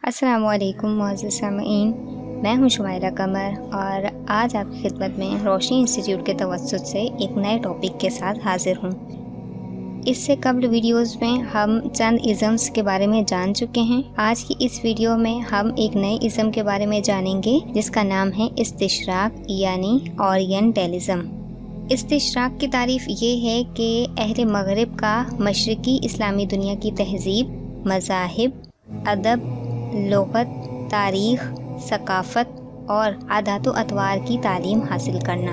السلام علیکم معزز سامعین، میں ہوں شمائلہ قمر اور آج آپ کی خدمت میں روشنی انسٹیٹیوٹ کے توسط سے ایک نئے ٹاپک کے ساتھ حاضر ہوں۔ اس سے قبل ویڈیوز میں ہم چند ازمز کے بارے میں جان چکے ہیں۔ آج کی اس ویڈیو میں ہم ایک نئے ازم کے بارے میں جانیں گے جس کا نام ہے استشراق یعنی اورینٹلزم۔ استشراق کی تعریف یہ ہے کہ اہل مغرب کا مشرقی اسلامی دنیا کی تہذیب، مذاہب، ادب، لغت، تاریخ، ثقافت اور عادات و اطوار کی تعلیم حاصل کرنا۔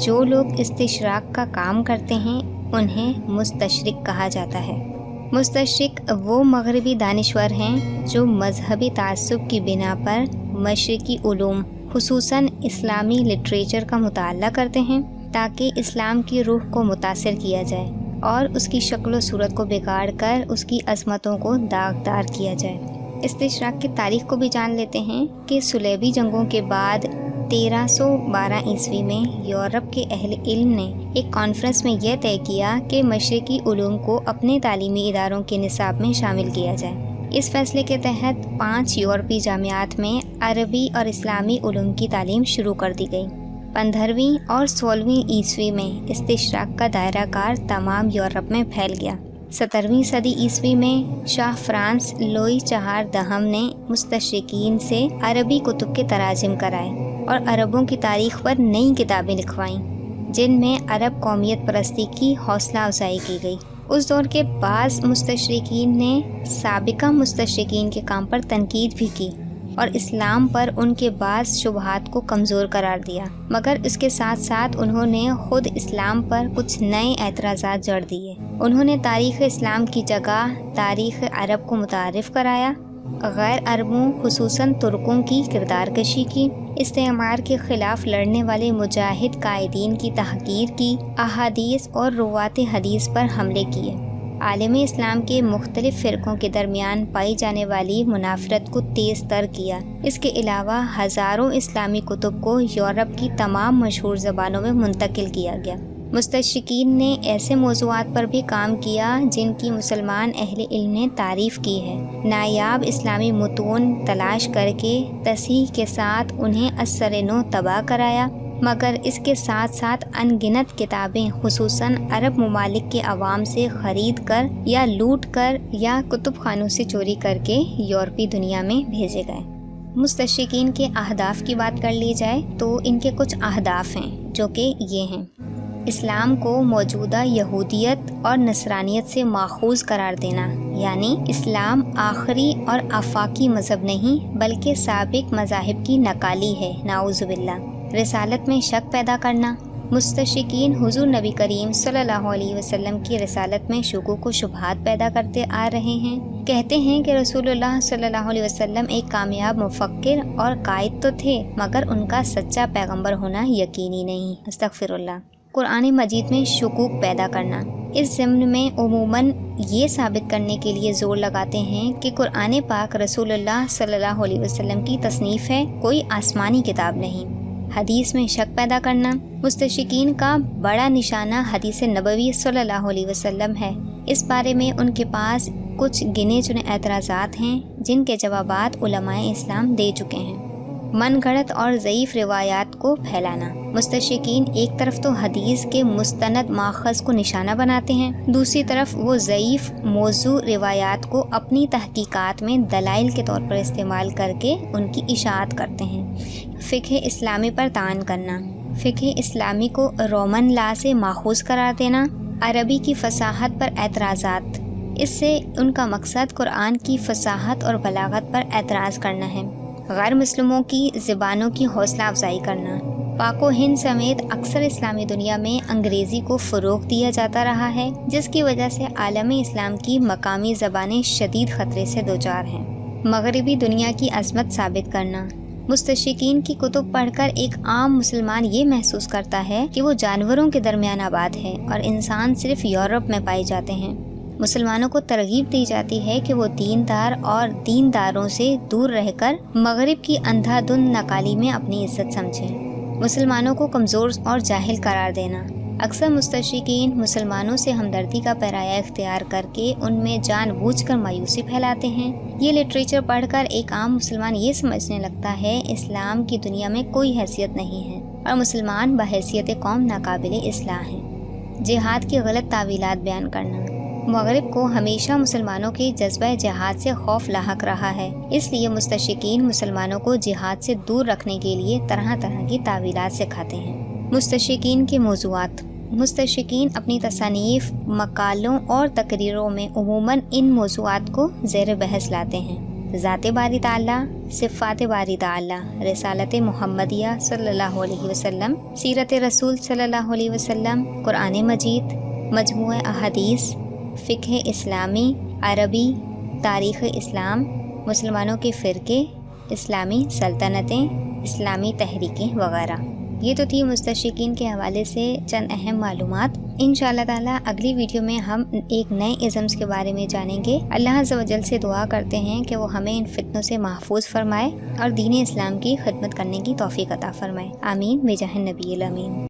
جو لوگ استشراق کا کام کرتے ہیں انہیں مستشرق کہا جاتا ہے۔ مستشرق وہ مغربی دانشور ہیں جو مذہبی تعصب کی بنا پر مشرقی علوم خصوصاً اسلامی لٹریچر کا مطالعہ کرتے ہیں تاکہ اسلام کی روح کو متاثر کیا جائے اور اس کی شکل و صورت کو بگاڑ کر اس کی عظمتوں کو داغدار کیا جائے۔ استشراق کی تاریخ کو بھی جان لیتے ہیں کہ صلیبی جنگوں کے بعد 1312 عیسوی میں یورپ کے اہل علم نے ایک کانفرنس میں یہ طے کیا کہ مشرقی علوم کو اپنے تعلیمی اداروں کے نصاب میں شامل کیا جائے۔ اس فیصلے کے تحت 5 یورپی جامعات میں عربی اور اسلامی علوم کی تعلیم شروع کر دی گئی۔ 15ویں اور 16ویں عیسوی میں استشراق کا دائرہ کار تمام یورپ میں پھیل گیا۔ 17ویں صدی عیسوی میں شاہ فرانس لوئی چہاردہم نے مستشرقین سے عربی کتب کے تراجم کرائے اور عربوں کی تاریخ پر نئی کتابیں لکھوائیں جن میں عرب قومیت پرستی کی حوصلہ افزائی کی گئی۔ اس دور کے بعض مستشرقین نے سابقہ مستشرقین کے کام پر تنقید بھی کی اور اسلام پر ان کے بعض شبہات کو کمزور قرار دیا، مگر اس کے ساتھ ساتھ انہوں نے خود اسلام پر کچھ نئے اعتراضات جڑ دیے۔ انہوں نے تاریخ اسلام کی جگہ تاریخ عرب کو متعارف کرایا، غیر عربوں خصوصاً ترکوں کی کردار کشی کی، استعمار کے خلاف لڑنے والے مجاہد قائدین کی تحقیر کی، احادیث اور روات حدیث پر حملے کیے، عالم اسلام کے مختلف فرقوں کے درمیان پائی جانے والی منافرت کو تیز تر کیا۔ اس کے علاوہ ہزاروں اسلامی کتب کو یورپ کی تمام مشہور زبانوں میں منتقل کیا گیا۔ مستشرقین نے ایسے موضوعات پر بھی کام کیا جن کی مسلمان اہل علم نے تعریف کی ہے۔ نایاب اسلامی متون تلاش کر کے تصحیح کے ساتھ انہیں ازسر نو طبع کرایا، مگر اس کے ساتھ ساتھ ان گنت کتابیں خصوصاً عرب ممالک کے عوام سے خرید کر یا لوٹ کر یا کتب خانوں سے چوری کر کے یورپی دنیا میں بھیجے گئے۔ مستشرقین کے اہداف کی بات کر لی جائے تو ان کے کچھ اہداف ہیں جو کہ یہ ہیں: اسلام کو موجودہ یہودیت اور نصرانیت سے ماخوذ قرار دینا، یعنی اسلام آخری اور آفاقی مذہب نہیں بلکہ سابق مذاہب کی نقالی ہے، نعوذ باللہ۔ رسالت میں شک پیدا کرنا، مستشرقین حضور نبی کریم صلی اللہ علیہ وسلم کی رسالت میں شکوک و شبہات پیدا کرتے آ رہے ہیں۔ کہتے ہیں کہ رسول اللہ صلی اللہ علیہ وسلم ایک کامیاب مفکر اور قائد تو تھے مگر ان کا سچا پیغمبر ہونا یقینی نہیں، استغفر اللہ۔ قرآن مجید میں شکوک پیدا کرنا، اس ضمن میں عموماً یہ ثابت کرنے کے لیے زور لگاتے ہیں کہ قرآن پاک رسول اللہ صلی اللہ علیہ وسلم کی تصنیف ہے، کوئی آسمانی کتاب نہیں۔ حدیث میں شک پیدا کرنا، مستشرقین کا بڑا نشانہ حدیث نبوی صلی اللہ علیہ وسلم ہے۔ اس بارے میں ان کے پاس کچھ گنے چنے اعتراضات ہیں جن کے جوابات علماء اسلام دے چکے ہیں۔ من گھڑت اور ضعیف روایات کو پھیلانا، مستشرقین ایک طرف تو حدیث کے مستند ماخذ کو نشانہ بناتے ہیں، دوسری طرف وہ ضعیف موضوع روایات کو اپنی تحقیقات میں دلائل کے طور پر استعمال کر کے ان کی اشاعت کرتے ہیں۔ فقہ اسلامی پر طعن کرنا، فقہ اسلامی کو رومن لا سے ماخوذ قرار دینا، عربی کی فصاحت پر اعتراضات، اس سے ان کا مقصد قرآن کی فصاحت اور بلاغت پر اعتراض کرنا ہے۔ غیر مسلموں کی زبانوں کی حوصلہ افزائی کرنا، پاک و ہند سمیت اکثر اسلامی دنیا میں انگریزی کو فروغ دیا جاتا رہا ہے جس کی وجہ سے عالم اسلام کی مقامی زبانیں شدید خطرے سے دوچار ہیں۔ مغربی دنیا کی عظمت ثابت کرنا، مستشرقین کی کتب پڑھ کر ایک عام مسلمان یہ محسوس کرتا ہے کہ وہ جانوروں کے درمیان آباد ہے اور انسان صرف یورپ میں پائے جاتے ہیں۔ مسلمانوں کو ترغیب دی جاتی ہے کہ وہ دیندار اور دینداروں سے دور رہ کر مغرب کی اندھا دھند نقالی میں اپنی عزت سمجھیں۔ مسلمانوں کو کمزور اور جاہل قرار دینا، اکثر مستشرقین مسلمانوں سے ہمدردی کا پیرایا اختیار کر کے ان میں جان بوجھ کر مایوسی پھیلاتے ہیں۔ یہ لٹریچر پڑھ کر ایک عام مسلمان یہ سمجھنے لگتا ہے اسلام کی دنیا میں کوئی حیثیت نہیں ہے اور مسلمان بحیثیت قوم ناقابل اصلاح ہیں۔ جہاد کی غلط تعویلات بیان کرنا۔ مغرب کو ہمیشہ مسلمانوں کے جذبہ جہاد سے خوف لاحق رہا ہے، اس لیے مستشرقین مسلمانوں کو جہاد سے دور رکھنے کے لیے طرح طرح کی تعویلات سکھاتے ہیں۔ مستشرقین کے موضوعات۔ مستشرقین اپنی تصانیف، مقالوں اور تقریروں میں عموماً ان موضوعات کو زیر بحث لاتے ہیں: ذات باری تعالیٰ، صفات باری تعالیٰ، رسالت محمدیہ صلی اللہ علیہ وسلم، سیرت رسول صلی اللہ علیہ وسلم، قرآن مجید، مجموعہ احادیث، فقہ اسلامی، عربی، تاریخ اسلام، مسلمانوں کے فرقے، اسلامی سلطنتیں، اسلامی تحریکیں وغیرہ۔ یہ تو تھی مستشرقین کے حوالے سے چند اہم معلومات۔ انشاءاللہ تعالیٰ اگلی ویڈیو میں ہم ایک نئے ازمز کے بارے میں جانیں گے۔ اللہ عز و جل سے دعا کرتے ہیں کہ وہ ہمیں ان فتنوں سے محفوظ فرمائے اور دین اسلام کی خدمت کرنے کی توفیق عطا فرمائے۔ آمین بجاہ النبی الامین۔